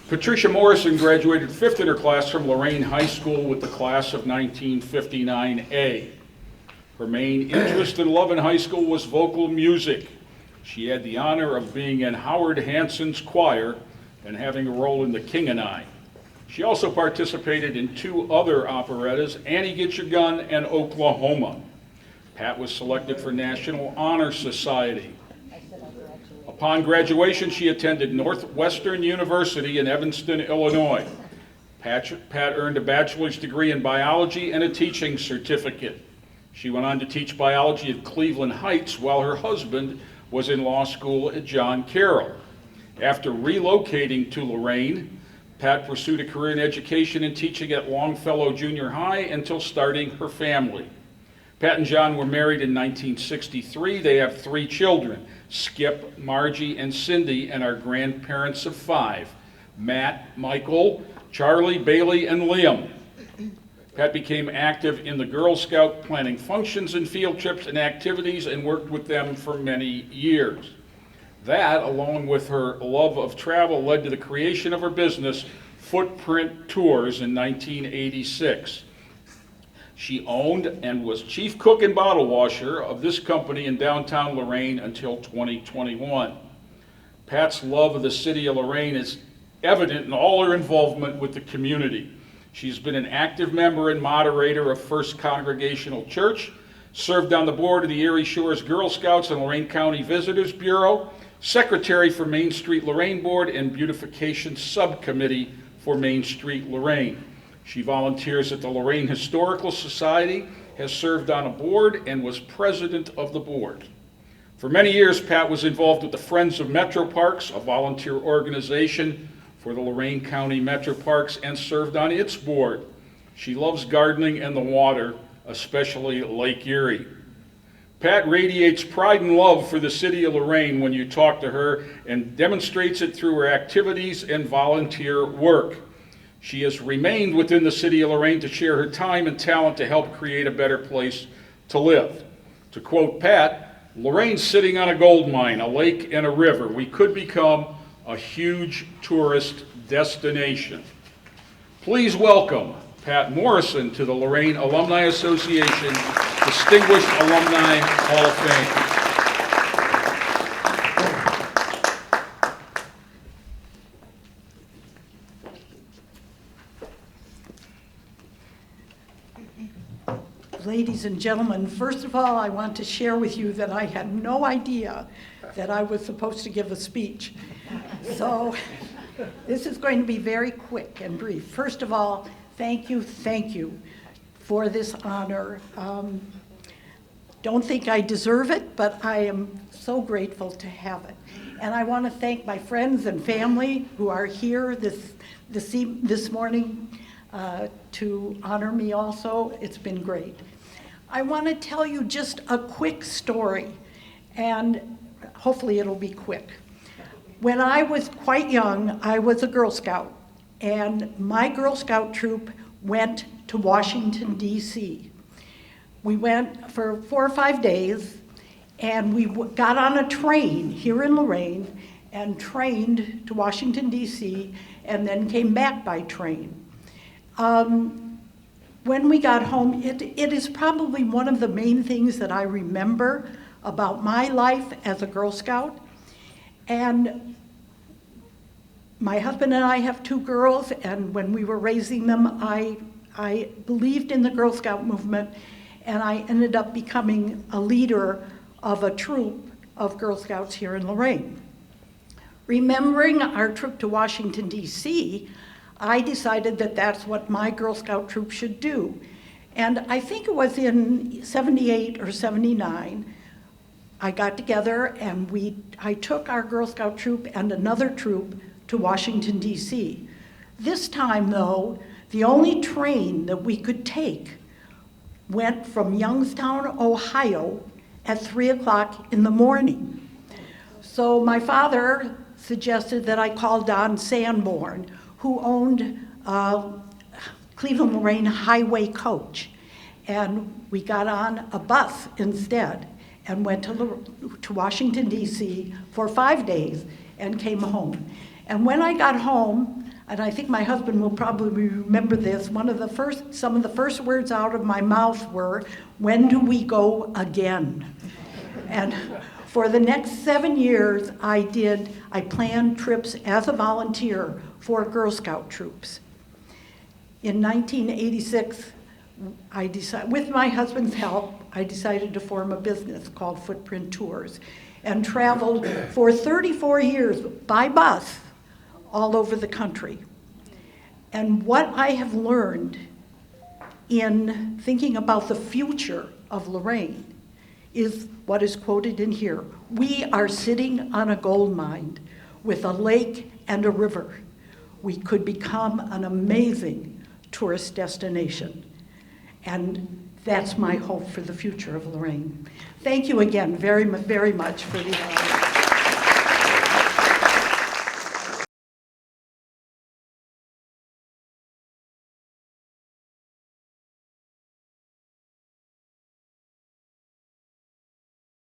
Patricia Morrison graduated 5th in her class from Lorain High School with the class of 1959A. Her main interest and love in high school was vocal music. She had the honor of being in Howard Hanson's choir and having a role in The King and I. She also participated in 2 other operettas, Annie Get Your Gun and Oklahoma. Pat was selected for National Honor Society. Upon graduation, she attended Northwestern University in Evanston, Illinois. Pat earned a bachelor's degree in biology and a teaching certificate. She went on to teach biology at Cleveland Heights while her husband was in law school at John Carroll. After relocating to Lorain, Pat pursued a career in education and teaching at Longfellow Junior High until starting her family. Pat and John were married in 1963. They have 3 children, Skip, Margie, and Cindy, and are grandparents of 5, Matt, Michael, Charlie, Bailey, and Liam. Pat became active in the Girl Scout, planning functions and field trips and activities, and worked with them for many years. That, along with her love of travel, led to the creation of her business, Footprint Tours, in 1986. She owned and was chief cook and bottle washer of this company in downtown Lorain until 2021. Pat's love of the city of Lorain is evident in all her involvement with the community. She's been an active member and moderator of First Congregational Church, served on the board of the Erie Shores Girl Scouts and Lorain County Visitors Bureau, secretary for Main Street Lorain Board, and beautification subcommittee for Main Street Lorain. She volunteers at the Lorain Historical Society, has served on a board, and was president of the board. For many years, Pat was involved with the Friends of Metro Parks, a volunteer organization for the Lorain County Metro Parks, and served on its board. She loves gardening and the water, especially Lake Erie. Pat radiates pride and love for the city of Lorain when you talk to her, and demonstrates it through her activities and volunteer work. She has remained within the city of Lorain to share her time and talent to help create a better place to live. To quote Pat, "Lorain's sitting on a gold mine, a lake and a river. We could become a huge tourist destination." Please welcome Pat Morrison to the Lorain Alumni Association Distinguished Alumni Hall of Fame. Ladies and gentlemen, first of all, I want to share with you that I had no idea that I was supposed to give a speech. So this is going to be very quick and brief. First of all, thank you for this honor. Don't think I deserve it, but I am so grateful to have it. And I want to thank my friends and family who are here this morning to honor me also. It's been great. I want to tell you just a quick story, and hopefully it'll be quick. When I was quite young, I was a Girl Scout, and my Girl Scout troop went to Washington, D.C. We went for 4 or 5 days, and we got on a train here in Lorain and trained to Washington, D.C., and then came back by train. When we got home, it is probably one of the main things that I remember about my life as a Girl Scout. And my husband and I have 2 girls, and when we were raising them, I believed in the Girl Scout movement, and I ended up becoming a leader of a troop of Girl Scouts here in Lorain. Remembering our trip to Washington, D.C., I decided that that's what my Girl Scout troop should do. And I think it was in 78 or 79, I got together and I took our Girl Scout troop and another troop to Washington, D.C. This time, though, the only train that we could take went from Youngstown, Ohio at 3 o'clock in the morning. So my father suggested that I call Don Sanborn, who owned Cleveland Lorain Highway Coach. And we got on a bus instead and went to Washington, D.C. for 5 days and came home. And when I got home, and I think my husband will probably remember this, some of the first words out of my mouth were, "When do we go again?" And for the next 7 years, I planned trips as a volunteer for Girl Scout troops. In 1986, with my husband's help, I decided to form a business called Footprint Tours and traveled for 34 years by bus all over the country. And what I have learned in thinking about the future of Lorain is what is quoted in here. We are sitting on a gold mine with a lake and a river. We could become an amazing tourist destination. And that's my hope for the future of Lorain. Thank you again very, very much for the honor.